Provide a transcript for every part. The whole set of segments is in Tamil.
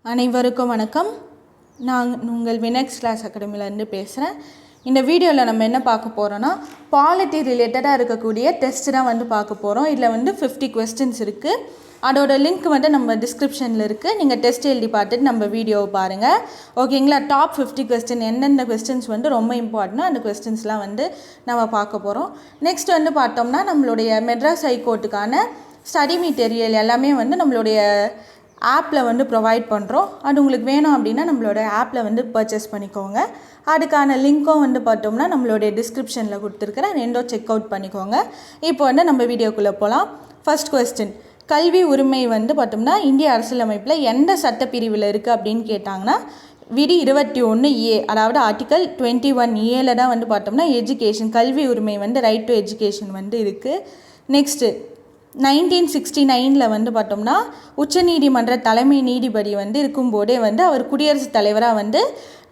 அனைவருக்கும் வணக்கம். நான் உங்கள் வினெக்ஸ் கிளாஸ் அகாடமிலேருந்து பேசுகிறேன். இந்த வீடியோவில் நம்ம என்ன பார்க்க போகிறோன்னா, பாலிட்டி ரிலேட்டடாக இருக்கக்கூடிய டெஸ்ட் தான் பார்க்க போகிறோம். இதில் 50 கொஸ்டின்ஸ் இருக்குது. அதோட லிங்க் நம்ம டிஸ்கிரிப்ஷனில் இருக்குது. நீங்கள் டெஸ்ட் எழுதி பார்த்துட்டு நம்ம வீடியோவை பாருங்கள். ஓகேங்களா? டாப் 50 கொஸ்டின் எந்தெந்த கொஸ்டின்ஸ் ரொம்ப இம்பார்ட்டன்ட்டோ அந்த கொஸ்டின்ஸ்லாம் நம்ம பார்க்க போகிறோம். நெக்ஸ்ட் பார்த்தோம்னா, நம்மளுடைய மெட்ராஸ் ஹைகோர்ட்டுக்கான ஸ்டடி மெட்டீரியல் எல்லாமே நம்மளுடைய ஆப்பில் ப்ரொவைட் பண்ணுறோம். அது உங்களுக்கு வேணும் அப்படின்னா நம்மளோட ஆப்பில் பர்ச்சேஸ் பண்ணிக்கோங்க. அதுக்கான லிங்க்கும் பார்த்தோம்னா நம்மளுடைய டிஸ்கிரிப்ஷனில் கொடுத்துருக்குறேன். ரெண்டும் செக் அவுட் பண்ணிக்கோங்க. இப்போ நம்ம வீடியோக்குள்ளே போகலாம். ஃபர்ஸ்ட் கொஸ்டின், கல்வி உரிமை பார்த்தோம்னா இந்திய அரசியலமைப்பில் எந்த சட்டப்பிரிவில் இருக்குது அப்படின்னு கேட்டாங்கன்னா, விதி 21A, அதாவது ஆர்டிக்கல் 21Aல தான் பார்த்தோம்னா எஜுகேஷன், கல்வி உரிமை ரைட் டு எஜுகேஷன் இருக்குது. நெக்ஸ்ட்டு 1969 பார்த்தோம்னா உச்சநீதிமன்ற தலைமை நீதிபதி இருக்கும்போதே அவர் குடியரசுத் தலைவராக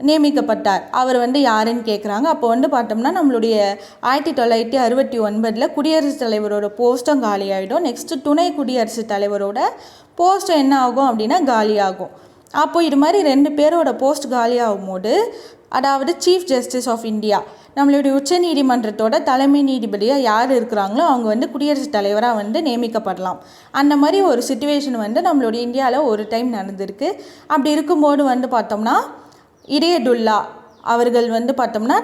நியமிக்கப்பட்டார். அவர் யாருன்னு கேட்குறாங்க. அப்போ பார்த்தோம்னா நம்மளுடைய 1969 குடியரசுத் தலைவரோட போஸ்ட்டும் காலியாகிடும். நெக்ஸ்ட்டு துணை குடியரசுத் தலைவரோட போஸ்ட்டும் என்ன ஆகும் அப்படின்னா காலியாகும். அப்போது இது மாதிரி 2 பேரோட போஸ்ட் காலியாகும் போது, அதாவது சீஃப் ஜஸ்டிஸ் ஆஃப் இந்தியா, நம்மளுடைய உச்ச நீதிமன்றத்தோட தலைமை நீதிபதியாக யார் இருக்கிறாங்களோ அவங்க குடியரசுத் தலைவராக நியமிக்கப்படலாம். அந்த மாதிரி ஒரு சுச்சுவேஷன் நம்மளுடைய இந்தியாவில் ஒரு டைம் நடந்திருக்கு. அப்படி இருக்கும்போது பார்த்தோம்னா இதயதுல்லா அவர்கள் பார்த்தோம்னா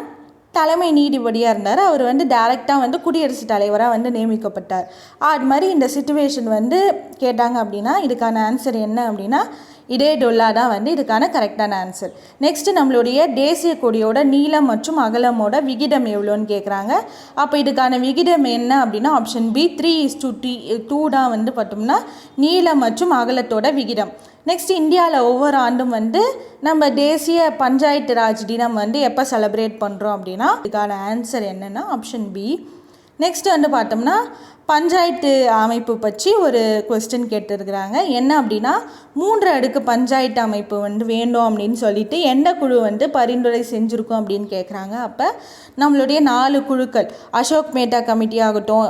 தலைமை நீதிபதியாக இருந்தார். அவர் டைரெக்டாக குடியரசுத் தலைவராக நியமிக்கப்பட்டார். அது மாதிரி இந்த சுச்சுவேஷன் கேட்டாங்க அப்படின்னா இதுக்கான ஆன்சர் என்ன அப்படின்னா இதயதுல்லா தான் இதுக்கான கரெக்டான ஆன்சர். நெக்ஸ்ட்டு நம்மளுடைய தேசிய கொடியோட நீளம் மற்றும் அகலமோட விகிதம் எவ்வளோன்னு கேட்குறாங்க. அப்போ இதுக்கான விகிதம் என்ன அப்படின்னா ஆப்ஷன் பி 3:2 தான் பார்த்தோம்னா நீளம் மற்றும் அகலத்தோட விகிதம். நெக்ஸ்ட் இந்தியாவில் ஒவ்வொரு ஆண்டும் நம்ம தேசிய பஞ்சாயத்து ராஜ் தினம் எப்போ செலிப்ரேட் பண்ணுறோம் அப்படின்னா இதுக்கான ஆன்சர் என்னென்னா ஆப்ஷன் பி. நெக்ஸ்ட் பார்த்தோம்னா பஞ்சாயத்து அமைப்பு பற்றி ஒரு கொஸ்டின் கேட்டிருக்கிறாங்க. என்ன அப்படின்னா 3 அடுக்கு பஞ்சாயத்து அமைப்பு வேண்டும் அப்படின்னு சொல்லிட்டு எந்த குழு பரிந்துரை செஞ்சுருக்கோம் அப்படின்னு கேட்குறாங்க. அப்போ நம்மளுடைய 4 குழுக்கள், அசோக் மேத்தா கமிட்டி ஆகட்டும்,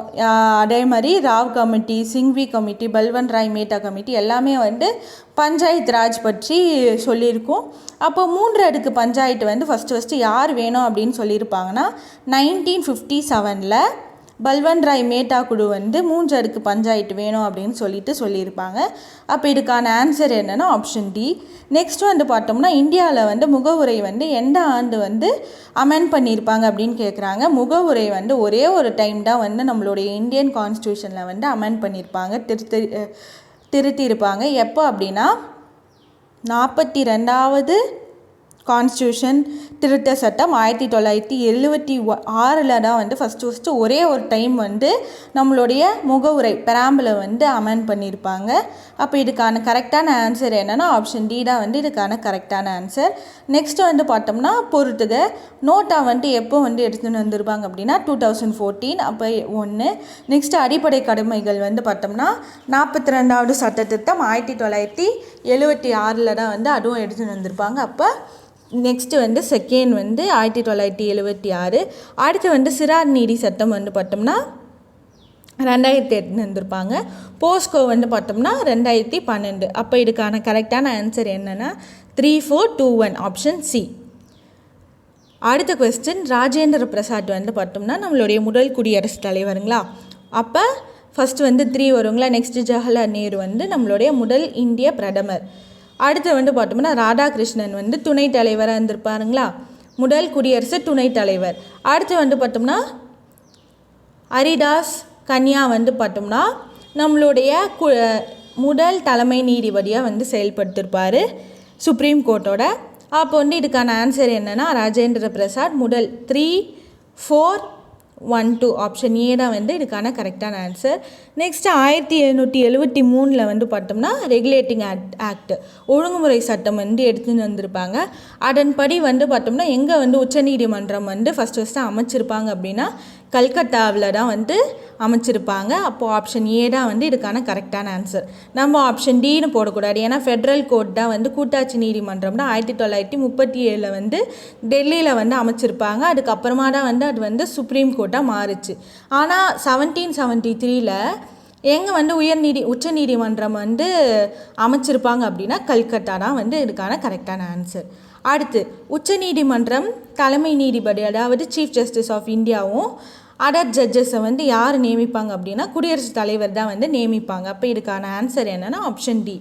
அதே மாதிரி Rao committee, Singhvi committee, Balwant Rai Mehta committee எல்லாமே பஞ்சாயத்து ராஜ் பற்றி சொல்லியிருக்கோம். அப்போ 3 அடுக்கு பஞ்சாயத்து ஃபஸ்ட்டு யார் வேணும் அப்படின்னு சொல்லியிருப்பாங்கன்னா 1957 பல்வந்த் ராய் மேத்தா குழு 3 அடுக்கு பஞ்சாயத்து வேணும் அப்படின்னு சொல்லியிருப்பாங்க. அப்போ இதுக்கான ஆன்சர் என்னென்னா ஆப்ஷன் டி. நெக்ஸ்ட் பார்த்தோம்னா இந்தியாவில் முகவுரை எந்த ஆண்டு அமெண்ட் பண்ணியிருப்பாங்க அப்படின்னு கேட்குறாங்க. முகவுரை ஒரே ஒரு டைம் தான் நம்மளுடைய இந்தியன் கான்ஸ்டியூஷனில் அமெண்ட் பண்ணியிருப்பாங்க, திருத்தியிருப்பாங்க. எப்போ அப்படின்னா 42வது கான்ஸ்டியூஷன் திருத்த சட்டம் 1976 தான் ஃபஸ்ட்டு ஒரே ஒரு டைம் நம்மளுடைய முகவுரை பெராம்பில் அமெண்ட் பண்ணியிருப்பாங்க. அப்போ இதுக்கான கரெக்டான ஆன்சர் என்னென்னா ஆப்ஷன் டி தான் இதுக்கான கரெக்டான ஆன்சர். நெக்ஸ்ட்டு பார்த்தோம்னா பொறுத்துக நோட்டா எப்போ எடுத்துன்னு வந்திருப்பாங்க அப்படின்னா 2014. அப்போ 1. நெக்ஸ்ட்டு அடிப்படை கடமைகள் பார்த்தோம்னா 42வது சட்டத்திட்டம் 1976 தான் அதுவும் எடுத்துன்னு வந்திருப்பாங்க. அப்போ நெக்ஸ்ட்டு செகண்ட் 1976. அடுத்து சிறார் நீதி சட்டம் பார்த்தோம்னா 2008 வந்திருப்பாங்க. போஸ்கோ பார்த்தோம்னா 2012. அப்போ இதுக்கான கரெக்டான ஆன்சர் என்னென்னா 3421 ஆப்ஷன் சி. அடுத்த கொஸ்டின், ராஜேந்திர பிரசாத் பார்த்தோம்னா நம்மளுடைய முதல் குடியரசுத் தலைவருங்களா. அப்போ ஃபஸ்ட்டு 3 வருங்களா. நெக்ஸ்ட்டு ஜவஹர்லால் நேரு நம்மளுடைய முதல் இந்திய பிரதமர். அடுத்து பார்த்தோம்னா ராதாகிருஷ்ணன் துணைத் தலைவராக இருந்திருப்பாருங்களா, முதல் குடியரசு துணைத் தலைவர். அடுத்து பார்த்தோம்னா ஹரிதாஸ் கன்யா பார்த்தோம்னா நம்மளுடைய முதல் தலைமை நீதிபதியாக செயல்படுத்திருப்பார் சுப்ரீம் கோர்ட்டோட. அப்போ இதுக்கான ஆன்சர் என்னென்னா ராஜேந்திர பிரசாத் முதல் 3412 ஆப்ஷன் ஏ தான் இதுக்கான கரெக்டான ஆன்சர். நெக்ஸ்ட்டு 1773 பார்த்தோம்னா ரெகுலேட்டிங் ஆக்ட் ஒழுங்குமுறை சட்டம் எடுத்துன்னு வந்திருப்பாங்க. அதன்படி பார்த்தோம்னா எங்கே உச்சநீதிமன்றம் ஃபஸ்ட்டு அமைச்சிருப்பாங்க அப்படின்னா கல்கத்தாவில் தான் அமைச்சிருப்பாங்க. அப்போது ஆப்ஷன் ஏ தான் இதுக்கான கரெக்டான ஆன்சர். நம்ம ஆப்ஷன் டின்னு போடக்கூடாது. ஏன்னா ஃபெட்ரல் கோர்ட் தான் கூட்டாட்சி நீதிமன்றம் தான் 1937 டெல்லியில் அமைச்சிருப்பாங்க. அதுக்கப்புறமா தான் அது சுப்ரீம் கோர்ட்டாக மாறுச்சு. ஆனால் 1773 எங்கே வந்து உச்ச நீதிமன்றம் வந்து அமைச்சிருப்பாங்க அப்படின்னா கல்கத்தா தான் வந்து இதுக்கான கரெக்டான ஆன்சர். அடுத்து உச்சநீதிமன்றம் தலைமை நீதிபதி அதாவது சீஃப் ஜஸ்டிஸ் ஆஃப் இந்தியாவும் அதர் ஜட்ஜஸை வந்து யார் நியமிப்பாங்க அப்படின்னா குடியரசுத் தலைவர் தான் வந்து நியமிப்பாங்க. அப்போ இதுக்கான ஆன்சர் என்னென்னா ஆப்ஷன் டி.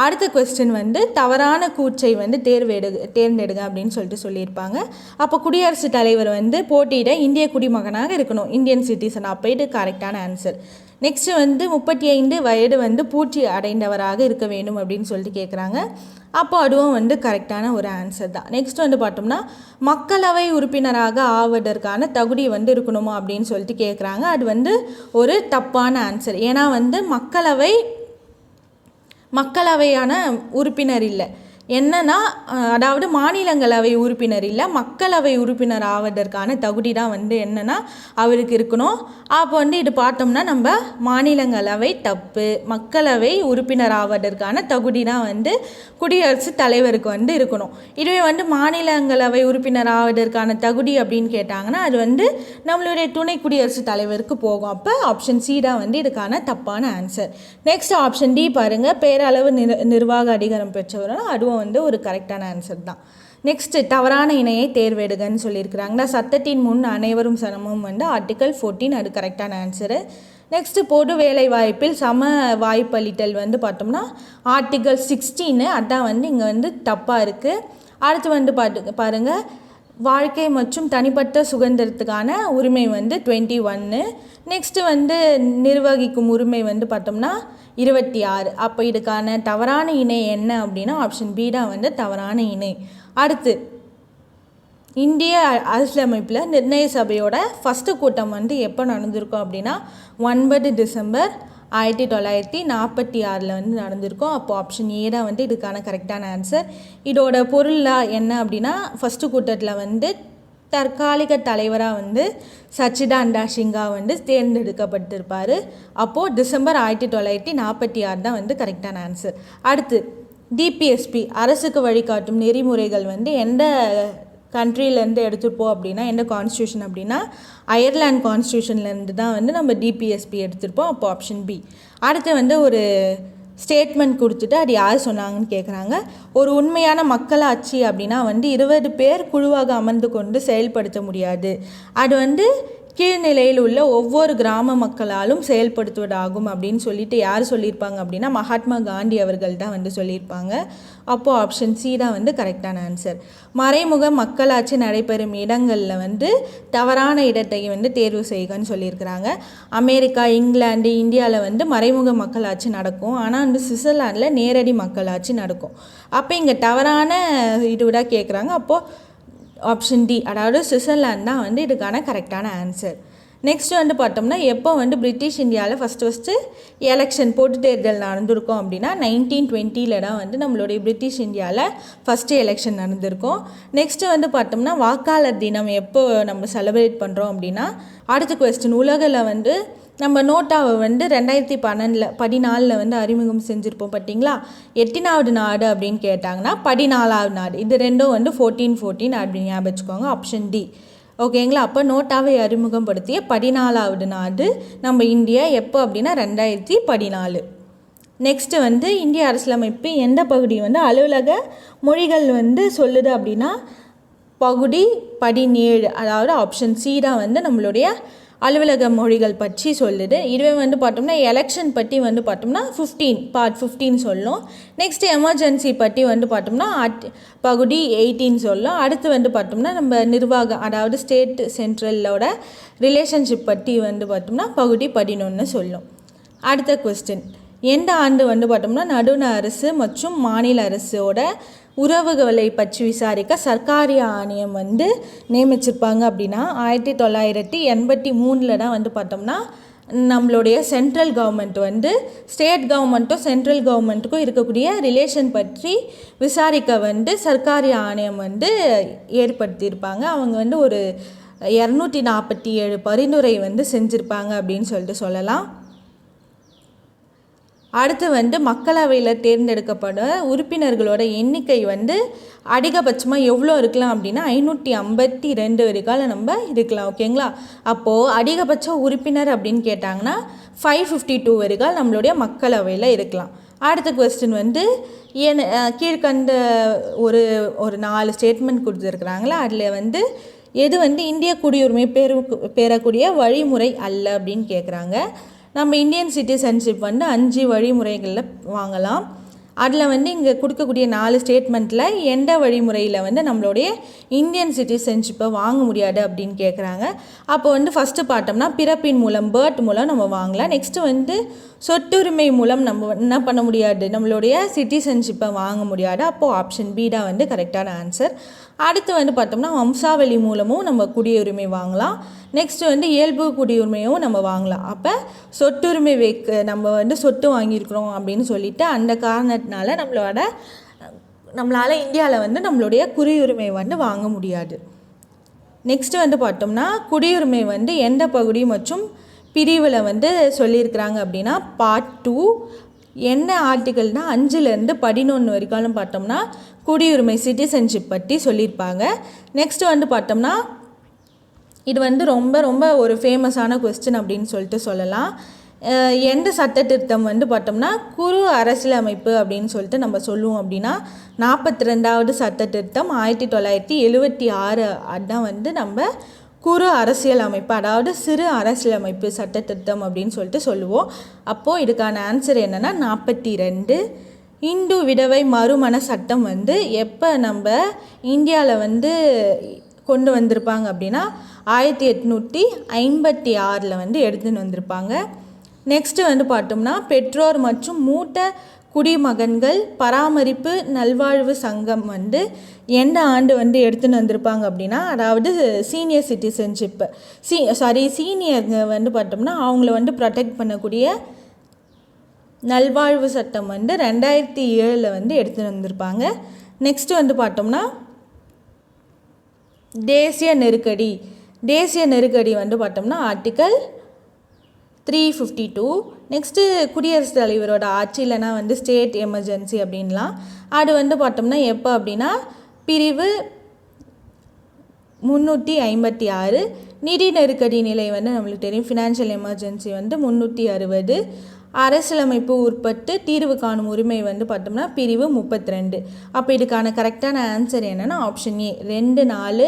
அடுத்த கொஸ்டின் வந்து தவறான கூற்றை வந்து தேர்ந்தெடுங்க அப்படின்னு சொல்லியிருப்பாங்க. அப்போ குடியரசுத் தலைவர் வந்து போட்டியிட இந்திய குடிமகனாக இருக்கணும், இந்தியன் சிட்டிசன். அப்போ இது கரெக்டான ஆன்சர். நெக்ஸ்ட்டு வந்து 35 வயது வந்து பூர்த்தி அடைந்தவராக இருக்க வேண்டும் அப்படின்னு சொல்லிட்டு கேட்குறாங்க. அப்போ அதுவும் வந்து கரெக்டான ஒரு ஆன்சர் தான். நெக்ஸ்ட் வந்து பார்த்தோம்னா மக்களவை உறுப்பினராக ஆவதற்கான தகுதி வந்து இருக்கணுமா அப்படின்னு சொல்லிட்டு கேட்குறாங்க. அது வந்து ஒரு தப்பான ஆன்சர். ஏன்னா வந்து மக்களவையான உறுப்பினர் இல்லை, என்னன்னா அதாவது மாநிலங்களவை உறுப்பினர் இல்லை, மக்களவை உறுப்பினர் ஆவதற்கான தகுதி தான் வந்து என்னென்னா அவருக்கு இருக்கணும். அப்போ வந்து இது பார்த்தோம்னா நம்ம மாநிலங்களவை தப்பு, மக்களவை உறுப்பினர் ஆவதற்கான தகுதி தான் வந்து குடியரசுத் தலைவருக்கு வந்து இருக்கணும். இதுவே வந்து மாநிலங்களவை உறுப்பினர் ஆவதற்கான தகுதி அப்படின்னு கேட்டாங்கன்னா அது வந்து நம்மளுடைய துணை குடியரசுத் தலைவருக்கு போகும். அப்போ ஆப்ஷன் சி தான் வந்து இதுக்கான தப்பான ஆன்சர். நெக்ஸ்ட் ஆப்ஷன் டி பாருங்கள், பேரளவு நிர்வாக அதிகாரம் பெற்றவர்கள், அதுவும் வந்து ஒரு கரெக்டான ஆன்சர் தான். நெக்ஸ்ட்டு தவறான இணையை தேர்வெடுங்கன்னு சொல்லியிருக்கிறாங்கன்னா சட்டத்தின் முன் அனைவரும் சமமும் வந்து ஆர்டிக்கல் 14, அது கரெக்டான ஆன்சரு. நெக்ஸ்ட்டு பொது வேலை வாய்ப்பில் சம வாய்ப்பளித்தல் வந்து பார்த்தோம்னா ஆர்டிக்கல் 16, அதான் வந்து இங்கே வந்து தப்பாக இருக்குது. அடுத்து வந்து பாருங்கள் வாழ்க்கை மற்றும் தனிப்பட்ட சுதந்திரத்துக்கான உரிமை வந்து 21. நெக்ஸ்ட்டு வந்து நிர்வகிக்கும் உரிமை வந்து பார்த்தோம்னா 26. அப்போ இதுக்கான தவறான இணை என்ன அப்படின்னா ஆப்ஷன் பி தான் வந்து தவறான இணை. அடுத்து இந்திய அரசியலமைப்பில் நிர்ணய சபையோட ஃபஸ்ட்டு கூட்டம் வந்து எப்போ நடந்திருக்கும் அப்படின்னா 9 டிசம்பர் 1946 வந்து நடந்திருக்கும். அப்போ ஆப்ஷன் ஏ தான் வந்து இதுக்கான கரெக்டான ஆன்சர். இதோட பொருளாக என்ன அப்படின்னா ஃபஸ்ட்டு கூட்டத்தில் வந்து தற்காலிக தலைவராக வந்து சச்சிதானந்த சிங்கா வந்து தேர்ந்தெடுக்கப்பட்டிருப்பார். அப்போது டிசம்பர் 1946 தான் வந்து கரெக்டான ஆன்சர். அடுத்து டிபிஎஸ்பி அரசுக்கு வழிகாட்டும் நெறிமுறைகள் வந்து எந்த கண்ட்ரிலேருந்து எடுத்துருப்போம் அப்படின்னா எந்த கான்ஸ்டியூஷன் அப்படின்னா அயர்லாந்து கான்ஸ்டியூஷன்லேருந்து தான் வந்து நம்ம டிபிஎஸ்பி எடுத்திருப்போம். அப்போ ஆப்ஷன் பி. அடுத்து வந்து ஒரு ஸ்டேட்மெண்ட் கொடுத்துட்டு அது யார் சொன்னாங்கன்னு கேட்குறாங்க. ஒரு உண்மையான மக்களாட்சி அப்படின்னா வந்து 20 பேர் குழுவாக அமர்ந்து கொண்டு செயல்படுத்த முடியாது, அது வந்து கீழ்நிலையில் உள்ள ஒவ்வொரு கிராம மக்களாலும் செயல்படுத்துவதாகும் அப்படின்னு சொல்லிட்டு யார் சொல்லியிருப்பாங்க அப்படின்னா மகாத்மா காந்தி அவர்கள் தான் வந்து சொல்லியிருப்பாங்க. அப்போது ஆப்ஷன் சி தான் வந்து கரெக்டான ஆன்சர். மறைமுக மக்களாட்சி நடைபெறும் இடங்களில் வந்து தவறான இடத்தை வந்து தேர்வு செய்யுங்கன்னு சொல்லியிருக்கிறாங்க. அமெரிக்கா, இங்கிலாந்து, இந்தியாவில் வந்து மறைமுக மக்களாட்சி நடக்கும், ஆனால் வந்து சுவிட்சர்லாண்டில் நேரடி மக்களாட்சி நடக்கும். அப்போ இங்கே தவறான இதுவிட கேட்குறாங்க. அப்போது ஆப்ஷன் டி அதாவது சுவிட்சர்லாந்து தான் வந்து இதுக்கான கரெக்டான ஆன்சர். நெக்ஸ்ட் வந்து பார்த்தோம்னா எப்போ வந்து பிரிட்டிஷ் இந்தியாவில் ஃபஸ்ட்டு எலெக்ஷன் பொது தேர்தல் நடந்திருக்கும் அப்படின்னா 1920 தான் வந்து நம்மளுடைய பிரிட்டிஷ் இந்தியாவில் ஃபஸ்ட்டு எலெக்ஷன் நடந்திருக்கும். நெக்ஸ்ட்டு வந்து பார்த்தோம்னா வாக்காளர் தினம் எப்போ நம்ம செலிப்ரேட் பண்ணுறோம் அப்படின்னா அடுத்த கொஸ்டின் உலகில் வந்து நம்ம நோட்டாவை வந்து 2014 வந்து அறிமுகம் செஞ்சுருப்போம் பார்த்தீங்களா. 8வது நாடு அப்படின்னு கேட்டாங்கன்னா 14வது நாடு. இது ரெண்டும் வந்து 14 அப்படின்னு ஞாபகம் வச்சுக்கோங்க. ஆப்ஷன் டி ஓகேங்களா. அப்போ நோட்டாவை அறிமுகப்படுத்திய 14வது நாடு நம்ம இந்தியா எப்போ அப்படின்னா 2014. நெக்ஸ்ட்டு வந்து இந்திய அரசியலமைப்பு எந்த பகுதி வந்து அலுவலக மொழிகள் வந்து சொல்லுது அப்படின்னா பகுதி 17, அதாவது ஆப்ஷன் சி தான் வந்து நம்மளுடைய அலுவலக மொழிகள் பற்றி சொல்லுது. இதுவே வந்து பார்த்தோம்னா எலெக்ஷன் பற்றி வந்து பார்த்தோம்னா பார்ட் 15 சொல்லும். நெக்ஸ்ட்டு எமர்ஜென்சி பற்றி வந்து பார்த்தோம்னா பகுதி 18 சொல்லும். அடுத்து வந்து பார்த்தோம்னா நம்ம நிர்வாகம் அதாவது ஸ்டேட் சென்ட்ரலோட ரிலேஷன்ஷிப் பற்றி வந்து பார்த்தோம்னா பகுதி 11 சொல்லும். அடுத்த கொஸ்டின் எந்த ஆண்டு வந்து பார்த்தோம்னா நடுவண் அரசு மற்றும் மாநில அரசோட உறவுகளை பற்றி விசாரிக்க சர்க்காரி ஆணையம் வந்து நியமிச்சிருப்பாங்க அப்படின்னா 1983 தான் வந்து பார்த்தோம்னா நம்மளுடைய சென்ட்ரல் கவர்மெண்ட் வந்து ஸ்டேட் கவர்மெண்ட்டும் சென்ட்ரல் கவர்மெண்ட்டுக்கும் இருக்கக்கூடிய ரிலேஷன் பற்றி விசாரிக்க வந்து சர்க்காரி ஆணையம் வந்து ஏற்படுத்தியிருப்பாங்க. அவங்க வந்து ஒரு 247 பரிந்துரை வந்து செஞ்சுருப்பாங்க அப்படின்னு சொல்லிட்டு சொல்லலாம். அடுத்து வந்து மக்களவையில் தேர்ந்தெடுக்கப்பட உறுப்பினர்களோட எண்ணிக்கை வந்து அதிகபட்சமாக எவ்வளோ இருக்கலாம் அப்படின்னா 552 வரைக்கால நம்ம இருக்கலாம். ஓகேங்களா? அப்போது அதிகபட்ச உறுப்பினர் அப்படின்னு கேட்டாங்கன்னா 552 வரைக்கால் நம்மளுடைய மக்களவையில் இருக்கலாம். அடுத்த கொஸ்டின் வந்து கீழ்கண்ட ஒரு 4 ஸ்டேட்மெண்ட் கொடுத்துருக்குறாங்களா, அதில் வந்து எது வந்து இந்திய குடியுரிமை பெறக்கூடிய வழிமுறை அல்ல அப்படின்னு கேட்குறாங்க. நம்ம இந்தியன் சிட்டிசன்ஷிப் வந்து 5 வழிமுறைகளில் வாங்கலாம். அதில் வந்து இங்கே கொடுக்கக்கூடிய 4 ஸ்டேட்மெண்ட்டில் எந்த வழிமுறையில் வந்து நம்மளுடைய இந்தியன் சிட்டிசன்ஷிப்பை வாங்க முடியாது அப்படின்னு கேட்குறாங்க. அப்போ வந்து ஃபஸ்ட்டு பார்த்தோம்னா பிறப்பின் மூலம் பேர்த் மூலம் நம்ம வாங்கலாம். நெக்ஸ்ட்டு வந்து சொத்துரிமை மூலம் நம்ம என்ன பண்ண முடியாது, நம்மளுடைய சிட்டிசன்ஷிப்பை வாங்க முடியாது. அப்போது ஆப்ஷன் பி தான் வந்து கரெக்டான ஆன்சர். அடுத்து வந்து பார்த்தோம்னா வம்சாவளி மூலமும் நம்ம குடியுரிமை வாங்கலாம். நெக்ஸ்ட்டு வந்து இயல்பு குடியுரிமையும் நம்ம வாங்கலாம். அப்போ சொத்துரிமை நம்ம வந்து சொத்து வாங்கியிருக்கிறோம் அப்படின்னு சொல்லிட்டு அந்த காரணத்தினால நம்மளால் இந்தியாவில் வந்து நம்மளுடைய குடியுரிமை வந்து வாங்க முடியாது. நெக்ஸ்ட்டு வந்து பார்த்தோம்னா குடியுரிமை வந்து எந்த பகுதி மற்றும் பிரிவில் வந்து சொல்லியிருக்கிறாங்க அப்படின்னா பார்ட் 2 என்ன ஆர்டிக்கல்னால் 5லேருந்து 11 வரைக்கும் பார்த்தோம்னா குடியுரிமை சிட்டிசன்ஷிப் பற்றி சொல்லியிருப்பாங்க. நெக்ஸ்ட்டு வந்து பார்த்தோம்னா இது வந்து ரொம்ப ரொம்ப ஒரு ஃபேமஸான கொஸ்டின் அப்படின்னு சொல்லிட்டு சொல்லலாம். எந்த சட்ட திருத்தம் வந்து பார்த்தோம்னா குறு அரசியலமைப்பு அப்படின்னு சொல்லிட்டு நம்ம சொல்லுவோம் அப்படின்னா 42வது சட்ட திருத்தம் 1976 அதுதான் வந்து நம்ம குறு அரசியலமைப்பு, அதாவது சிறு அரசியலமைப்பு சட்ட திருத்தம் அப்படின்னு சொல்லிட்டு சொல்லுவோம். அப்போது இதுக்கான ஆன்சர் என்னென்னா 42. இந்து விதவை மறுமண சட்டம் வந்து எப்போ நம்ம இந்தியாவில் வந்து கொண்டு வந்திருப்பாங்க அப்படின்னா 1856 வந்து எடுத்துன்னு வந்திருப்பாங்க. நெக்ஸ்ட்டு வந்து பார்த்தோம்னா பெற்றோர் மற்றும் மூத்த குடிமகன்கள் பராமரிப்பு நல்வாழ்வு சங்கம் வந்து எந்த ஆண்டு வந்து எடுத்துன்னு வந்திருப்பாங்க அப்படின்னா, அதாவது சீனியர் சிட்டிசன்ஷிப்பு சீனியருங்க வந்து பார்த்தோம்னா அவங்கள வந்து ப்ரொடெக்ட் பண்ணக்கூடிய நல்வாழ்வு சட்டம் வந்து 2007 வந்து எடுத்துன்னு வந்திருப்பாங்க. நெக்ஸ்ட்டு வந்து பார்த்தோம்னா தேசிய நெருக்கடி வந்து பார்த்தோம்னா ஆர்டிக்கல் 352. நெக்ஸ்ட்டு குடியரசுத் தலைவரோட ஆட்சி இல்லைனா வந்து ஸ்டேட் எமர்ஜென்சி அப்படின்லாம் அது வந்து பார்த்தோம்னா எப்போ அப்படின்னா பிரிவு 356. நிதி நெருக்கடி நிலை வந்து நம்மளுக்கு தெரியும், ஃபினான்ஷியல் எமர்ஜென்சி வந்து 360. அரசியலமைப்பு உட்பட்டு தீர்வு காணும் உரிமை வந்து பார்த்தோம்னா பிரிவு 32. அப்போ இதுக்கான கரெக்டான ஆன்சர் என்னென்னா ஆப்ஷன் ஏ 2, 4,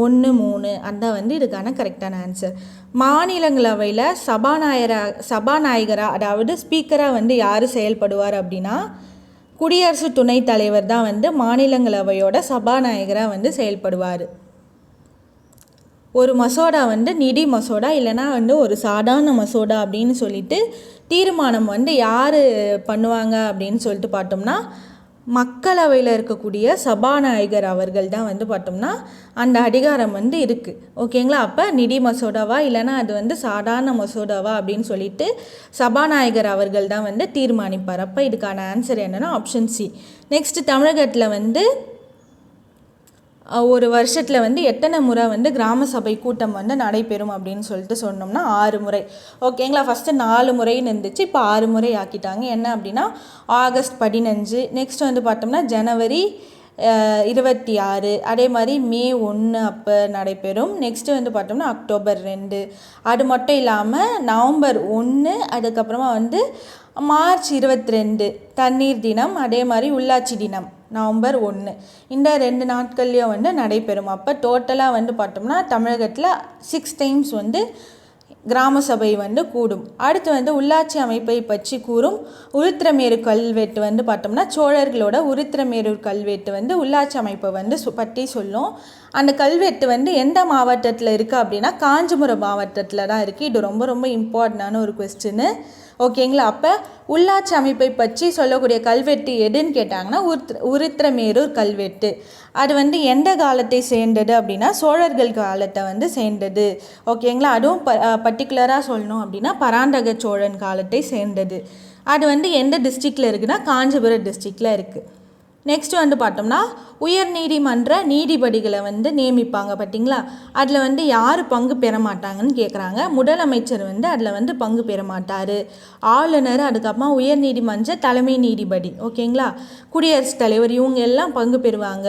1, 3 அதுதான் வந்து இதுக்கான கரெக்டான ஆன்சர். மாநிலங்களவையில் சபாநாயகராக அதாவது ஸ்பீக்கராக வந்து யார் செயல்படுவார் அப்படின்னா குடியரசு துணைத் தலைவர் தான் வந்து மாநிலங்களவையோட சபாநாயகராக வந்து செயல்படுவார். ஒரு மசோடா வந்து நிதி மசோடா இல்லைனா வந்து ஒரு சாதாரண மசோடா அப்படின்னு சொல்லிட்டு தீர்மானம் வந்து யார் பண்ணுவாங்க அப்படின்னு சொல்லிட்டு பார்த்தோம்னா மக்களவையில் இருக்கக்கூடிய சபாநாயகர் அவர்கள் தான் வந்து பார்த்தோம்னா அந்த அதிகாரம் வந்து இருக்குது. ஓகேங்களா? அப்போ நிதி மசோடாவா இல்லைனா அது வந்து சாதாரண மசோடாவா அப்படின்னு சொல்லிட்டு சபாநாயகர் அவர்கள் தான் வந்து தீர்மானிப்பார். அப்போ இதுக்கான ஆன்சர் என்னென்னா ஆப்ஷன் சி. நெக்ஸ்ட்டு தமிழகத்தில் வந்து ஒரு வருஷத்தில் வந்து எத்தனை முறை வந்து கிராம சபை கூட்டம் வந்து நடைபெறும் அப்படின்னு சொல்லிட்டு சொன்னோம்னா 6 முறை. ஓகேங்களா? ஃபஸ்ட்டு 4 முறைன்னு இருந்துச்சு, இப்போ 6 முறை ஆக்கிட்டாங்க. என்ன அப்படின்னா ஆகஸ்ட் 15, நெக்ஸ்ட் வந்து பார்த்தோம்னா ஜனவரி 26, அதே மாதிரி மே 1 அப்போ நடைபெறும். நெக்ஸ்ட்டு வந்து பார்த்தோம்னா அக்டோபர் 2, அது மட்டும் இல்லாமல் நவம்பர் 1, அதுக்கப்புறமா வந்து மார்ச் 22 தண்ணீர் தினம், அதே மாதிரி உள்ளாட்சி தினம் நவம்பர் 1. இந்த 2 நாட்கள்லேயும் வந்து நடைபெறும். அப்போ டோட்டலாக வந்து பார்த்தோம்னா தமிழகத்தில் 6 டைம்ஸ் வந்து கிராம சபை வந்து கூடும். அடுத்து வந்து உள்ளாட்சி அமைப்பை பற்றி கூறும் உருத்திரமேரு கல்வெட்டு வந்து பார்த்தோம்னா சோழர்களோட உருத்திரமேரு கல்வெட்டு வந்து உள்ளாட்சி அமைப்பை வந்து பற்றி சொல்லும். அந்த கல்வெட்டு வந்து எந்த மாவட்டத்தில் இருக்குது அப்படின்னா காஞ்சிபுரம் மாவட்டத்தில் தான் இருக்குது. இது ரொம்ப ரொம்ப இம்பார்ட்டண்டான ஒரு கொஸ்டின். ஓகேங்களா? அப்போ உள்ளாட்சி அமைப்பை பற்றி சொல்லக்கூடிய கல்வெட்டு எதுன்னு கேட்டாங்கன்னா உருத்திரமேரூர் கல்வெட்டு. அது வந்து எந்த காலத்தை சேர்ந்தது அப்படின்னா சோழர்கள் காலத்தை வந்து சேர்ந்தது. ஓகேங்களா? அதுவும் பர்டிகுலராக சொல்லணும் அப்படின்னா பராந்தக சோழன் காலத்தை சேர்ந்தது. அது வந்து எந்த டிஸ்ட்ரிக்டில் இருக்குன்னா காஞ்சிபுரம் டிஸ்ட்ரிக்டில் இருக்குது. நெக்ஸ்ட் வந்து பார்த்தோம்னா உயர் நீதிமன்ற நீதிபதிகளை வந்து நியமிப்பாங்க பார்த்தீங்களா, அதில் வந்து யார் பங்கு பெற மாட்டாங்கன்னு கேட்குறாங்க. முதலமைச்சர் வந்து அதில் வந்து பங்கு பெற மாட்டார். ஆளுநர், அதுக்கப்புறமா உயர் நீதிமன்ற தலைமை நீதிபதி, ஓகேங்களா, குடியரசுத் தலைவர், இவங்க எல்லாம் பங்கு பெறுவாங்க,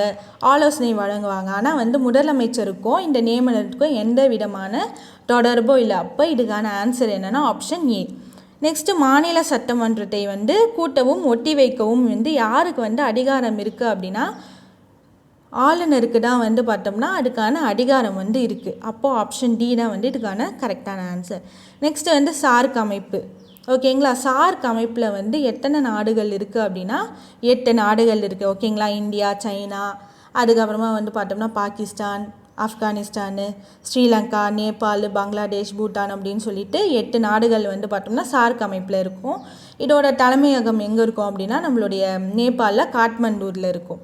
ஆலோசனை வழங்குவாங்க. ஆனால் வந்து முதலமைச்சருக்கும் இந்த நியமனத்துக்கும் எந்த விதமான தொடர்போ இல்லை. அப்போ இதுக்கான ஆன்சர் என்னென்னா ஆப்ஷன் ஏ. நெக்ஸ்ட்டு மாநில சட்டமன்றத்தை வந்து கூட்டவும் ஒட்டி வைக்கவும் வந்து யாருக்கு வந்து அதிகாரம் இருக்குது அப்படின்னா ஆளுநருக்கு தான் வந்து பார்த்தோம்னா அதுக்கான அதிகாரம் வந்து இருக்குது. அப்போது ஆப்ஷன் டி தான் வந்து இதுக்கான கரெக்டான ஆன்சர். நெக்ஸ்ட்டு வந்து சார்க் அமைப்பு, ஓகேங்களா. சார்க் அமைப்பில் வந்து எத்தனை நாடுகள் இருக்குது அப்படின்னா 8 நாடுகள் இருக்குது, ஓகேங்களா. இந்தியா, சைனா, அதுக்கப்புறமா வந்து பார்த்தோம்னா பாகிஸ்தான், ஆப்கானிஸ்தானு, ஸ்ரீலங்கா, நேபாள், பங்களாதேஷ், பூட்டான் அப்படின்னு சொல்லிட்டு 8 நாடுகள் வந்து பார்த்தோம்னா சார்க் அமைப்பில் இருக்கும். இதோட தலைமையகம் எங்கே இருக்கும் அப்படின்னா நம்மளுடைய நேபாளில் காட்மண்டூரில் இருக்கும்.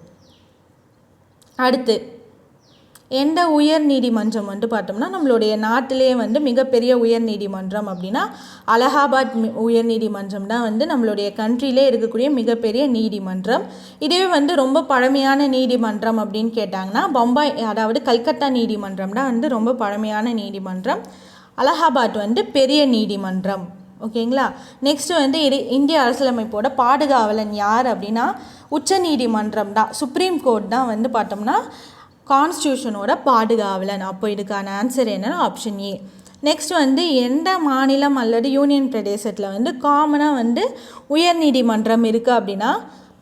அடுத்து எந்த உயர் நீதிமன்றம் வந்து பார்த்தோம்னா நம்மளுடைய நாட்டிலே வந்து மிகப்பெரிய உயர் நீதிமன்றம் அப்படின்னா அலகாபாத் உயர் நீதிமன்றம் தான் வந்து நம்மளுடைய கண்ட்ரிலே இருக்கக்கூடிய மிகப்பெரிய நீதிமன்றம். இதுவே வந்து ரொம்ப பழமையான நீதிமன்றம் அப்படின்னு கேட்டாங்கன்னா பம்பாய், அதாவது கல்கத்தா நீதிமன்றம் தான் வந்து ரொம்ப பழமையான நீதிமன்றம். அலகாபாத் வந்து பெரிய நீதிமன்றம், ஓகேங்களா. நெக்ஸ்ட்டு வந்து இந்திய அரசியலமைப்போட பாதுகாவலன் யார் அப்படின்னா உச்ச நீதிமன்றம் தான், சுப்ரீம் கோர்ட் தான் வந்து பார்த்தோம்னா கான்ஸ்டியூஷனோட பாதுகாவலன். அப்போ இதுக்கான ஆன்சர் என்னன்னா ஆப்ஷன் ஏ. நெக்ஸ்ட் வந்து எந்த மாநிலம் அல்லது யூனியன் பிரதேசத்தில் வந்து காமனாக வந்து உயர் நீதிமன்றம் இருக்குது அப்படின்னா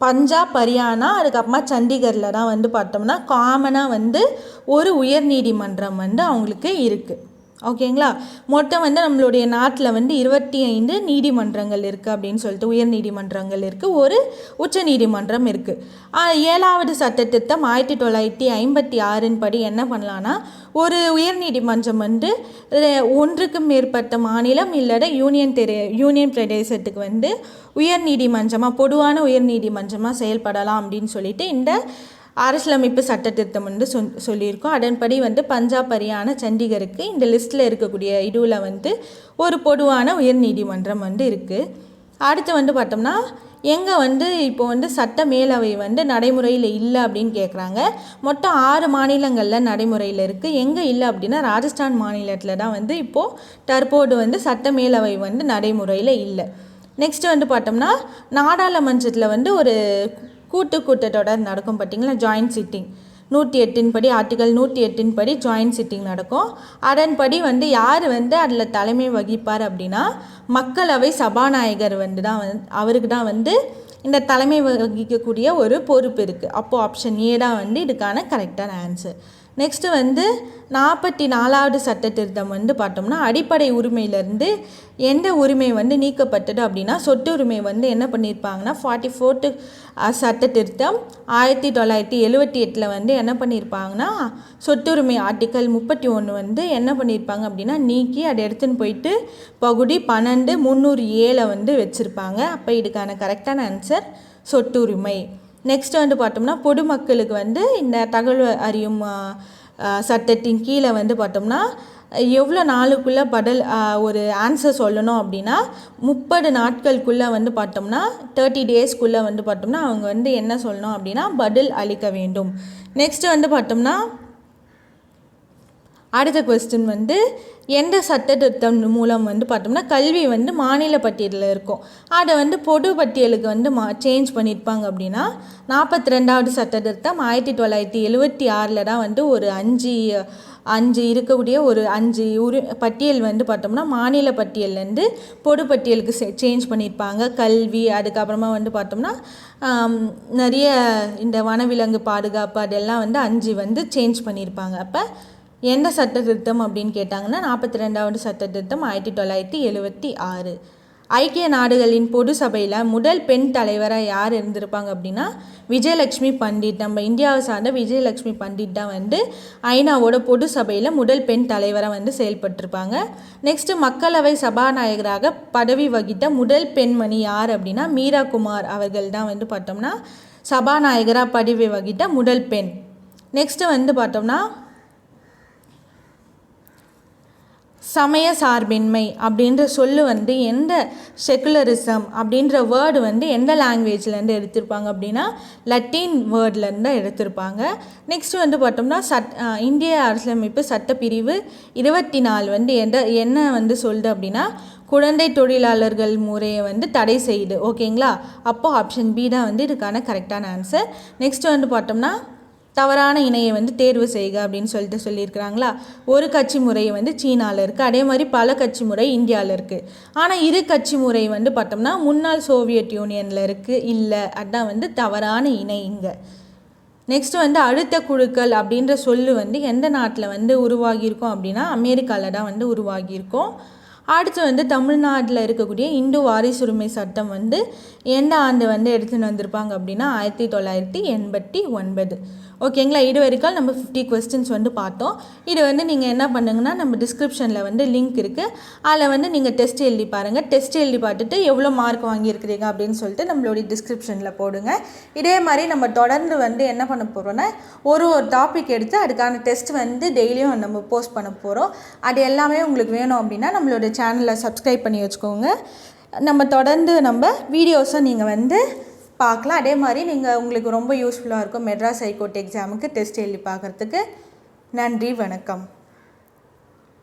பஞ்சாப், ஹரியானா, அதுக்கப்புறமா சண்டிகரில் தான் வந்து பார்த்தோம்னா காமனாக வந்து ஒரு உயர் நீதிமன்றம் வந்து அவங்களுக்கு இருக்குது, ஓகேங்களா. மொத்தம் வந்து நம்மளுடைய நாட்டில் வந்து 25 நீதிமன்றங்கள் இருக்குது அப்படின்னு சொல்லிட்டு உயர் நீதிமன்றங்கள் இருக்குது, ஒரு உச்ச நீதிமன்றம் இருக்குது. 7வது சட்டத்திட்டம் 1956 படி என்ன பண்ணலான்னா ஒரு உயர் நீதிமன்றம் வந்து ஒன்றுக்கும் மேற்பட்ட மாநிலம் இல்லைன்னா யூனியன் பிரதேசத்துக்கு வந்து உயர் நீதிமன்றமாக, பொதுவான உயர் நீதிமன்றமாக செயல்படலாம் அப்படின்னு சொல்லிட்டு இந்த அரசியலமைப்பு சட்டத்திட்டம் வந்து சொல்லியிருக்கோம். அதன்படி வந்து பஞ்சாப், ஹரியானா, சண்டிகருக்கு இந்த லிஸ்ட்டில் இருக்கக்கூடிய இதுவில் வந்து ஒரு பொதுவான உயர் நீதிமன்றம் வந்து இருக்குது. அடுத்து வந்து பார்த்தோம்னா எங்கே வந்து இப்போ வந்து சட்ட மேலவை வந்து நடைமுறையில் இல்லை அப்படின்னு கேட்குறாங்க. மொத்தம் 6 மாநிலங்களில் நடைமுறையில் இருக்குது. எங்கே இல்லை அப்படின்னா ராஜஸ்தான் மாநிலத்தில் தான் வந்து இப்போது தற்போது வந்து சட்ட மேலவை வந்து நடைமுறையில் இல்லை. நெக்ஸ்ட்டு வந்து பார்த்தோம்னா நாடாளுமன்றத்தில் வந்து ஒரு கூட்டத்தொடர் நடக்கும் பார்த்தீங்களா, ஜாயின்ட் சிட்டிங். 108 படி, ஆர்டிகல் 108 படி ஜாயின்ட் சிட்டிங் நடக்கும். அதன்படி வந்து யார் வந்து அதில் தலைமை வகிப்பார் அப்படின்னா மக்களவை சபாநாயகர் வந்து தான் அவருக்கு தான் வந்து இந்த தலைமை வகிக்கக்கூடிய ஒரு பொறுப்பு இருக்குது. அப்போது ஆப்ஷன் ஏ தான் வந்து இதுக்கான கரெக்டான ஆன்சர். நெக்ஸ்ட்டு வந்து 44வது சட்ட திருத்தம் வந்து பார்த்தோம்னா அடிப்படை உரிமையிலேருந்து எந்த உரிமை வந்து நீக்கப்பட்டது அப்படின்னா சொத்து உரிமை வந்து என்ன பண்ணியிருப்பாங்கன்னா 44th சட்ட திருத்தம் 1978 வந்து என்ன பண்ணியிருப்பாங்கன்னா சொத்துரிமை ஆர்டிக்கல் 31 வந்து என்ன பண்ணியிருப்பாங்க அப்படின்னா நீக்கி அதை எடுத்துன்னு போயிட்டு பகுதி 12 307 வந்து வச்சுருப்பாங்க. அப்போ இதுக்கான கரெக்டான ஆன்சர் சொத்துரிமை. நெக்ஸ்ட் வந்து பார்த்தோம்னா பொதுமக்களுக்கு வந்து இந்த தகவல் அறியும் சட்டத்தின் கீழே வந்து பார்த்தோம்னா எவ்வளோ நாளுக்குள்ளே ஒரு ஆன்சர் சொல்லணும் அப்படின்னா 30 நாட்களுக்குள்ளே வந்து பார்த்தோம்னா 30 டேஸ்க்குள்ளே வந்து பார்த்தோம்னா அவங்க வந்து என்ன சொல்லணும் அப்படின்னா பதில் அளிக்க வேண்டும். நெக்ஸ்ட் வந்து பார்த்தோம்னா அடுத்த கொஸ்டின் வந்து எந்த சட்டத்திட்டம் மூலம் வந்து பார்த்தோம்னா கல்வி வந்து மாநில பட்டியலில் இருக்கும், அதை வந்து பொது பட்டியலுக்கு வந்து சேஞ்ச் பண்ணியிருப்பாங்க அப்படின்னா 42வது சட்டத்திட்டம் 1976 தான் வந்து ஒரு அஞ்சு இருக்கக்கூடிய ஒரு 5 பட்டியல் வந்து பார்த்தோம்னா மாநில பட்டியல்லேருந்து பொது பட்டியலுக்கு சேஞ்ச் பண்ணியிருப்பாங்க. கல்வி, அதுக்கப்புறமா வந்து பார்த்தோம்னா நிறைய இந்த வனவிலங்கு பாதுகாப்பு அதெல்லாம் வந்து 5 வந்து சேஞ்ச் பண்ணியிருப்பாங்க. அப்போ எந்த சட்ட திருத்தம் அப்படின்னு கேட்டாங்கன்னா 42வது சட்ட திருத்தம் 1976. ஐக்கிய நாடுகளின் பொது சபையில் முதல் பெண் தலைவராக யார் இருந்திருப்பாங்க அப்படின்னா விஜயலட்சுமி பண்டிட். நம்ம இந்தியாவை சார்ந்த விஜயலட்சுமி பண்டிட் தான் வந்து ஐநாவோட பொது சபையில் முதல் பெண் தலைவராக வந்து செயல்பட்டிருப்பாங்க. நெக்ஸ்ட்டு மக்களவை சபாநாயகராக பதவி வகித்த முதல் பெண்மணி யார் அப்படின்னா மீரா குமார் அவர்கள் தான் வந்து பார்த்தோம்னா சபாநாயகராக பதவி வகித்த முதல் பெண். நெக்ஸ்ட்டு வந்து பார்த்தோம்னா சமய சார்பின்மை அப்படின்ற சொல்லு வந்து எந்த செக்குலரிசம் அப்படின்ற வேர்டு வந்து எந்த லாங்குவேஜ்லேருந்து எடுத்திருப்பாங்க அப்படின்னா லத்தீன் வேர்ட்லேருந்து எடுத்திருப்பாங்க. நெக்ஸ்ட் வந்து பார்த்தோம்னா இந்திய அரசியலமைப்பு சட்டப்பிரிவு 24 வந்து என்ன வந்து சொல்லுது அப்படின்னா குழந்தை தொழிலாளர்கள் முறையை வந்து தடை செய்யுது. ஓகேங்களா? அப்போது ஆப்ஷன் பி தான் வந்து இதுக்கான கரெக்டான ஆன்சர். நெக்ஸ்ட் வந்து பார்த்தோம்னா தவறான இணையை வந்து தேர்வு செய்க அப்படின்னு சொல்லியிருக்கிறாங்களா. ஒரு கட்சி முறை வந்து சீனாவில் இருக்குது, அதே மாதிரி பல கட்சி முறை இந்தியாவில் இருக்குது. ஆனால் இரு கட்சி முறை வந்து பார்த்தோம்னா முன்னாள் சோவியத் யூனியனில் இருக்குது. இல்லை, அதுதான் வந்து தவறான இணை இங்கே. நெக்ஸ்ட் வந்து அழுத்த குழுக்கள் அப்படின்ற சொல்லு வந்து எந்த நாட்டில் வந்து உருவாகியிருக்கும் அப்படின்னா அமெரிக்காவில் தான் வந்து உருவாகியிருக்கும். அடுத்து வந்து தமிழ்நாட்டில் இருக்கக்கூடிய இந்து வாரிசுரிமை சட்டம் வந்து எந்த ஆண்டு வந்து எடுத்துகிட்டு வந்திருப்பாங்க அப்படின்னா 1989. ஓகேங்களா? இது வரைக்கும் நம்ம 50 கொஸ்டின்ஸ் வந்து பார்த்தோம். இது வந்து நீங்கள் என்ன பண்ணுங்கன்னா நம்ம டிஸ்கிரிப்ஷனில் வந்து லிங்க் இருக்குது, அதில் வந்து நீங்கள் டெஸ்ட் எழுதி பாருங்கள். டெஸ்ட் எழுதி பார்த்துட்டு எவ்வளோ மார்க் வாங்கியிருக்கிறீங்க அப்படின்னு சொல்லிட்டு நம்மளுடைய டிஸ்கிரிப்ஷனில் போடுங்க. இதே மாதிரி நம்ம தொடர்ந்து வந்து என்ன பண்ண போகிறோன்னா ஒரு டாபிக் எடுத்து அதுக்கான டெஸ்ட் வந்து டெய்லியும் நம்ம போஸ்ட் பண்ண போகிறோம். அது எல்லாமே உங்களுக்கு வேணும் அப்படின்னா நம்மளோட சேனலை சப்ஸ்கிரைப் பண்ணி வச்சுக்கோங்க. நம்ம தொடர்ந்து நம்ம வீடியோஸை நீங்கள் வந்து பார்க்கலாம். அதே மாதிரி உங்களுக்கு ரொம்ப யூஸ்ஃபுல்லாக இருக்கும் மெட்ராஸ் ஹைகோர்ட் எக்ஸாமுக்கு டெஸ்ட் எழுதி பார்க்குறதுக்கு. நன்றி, வணக்கம்.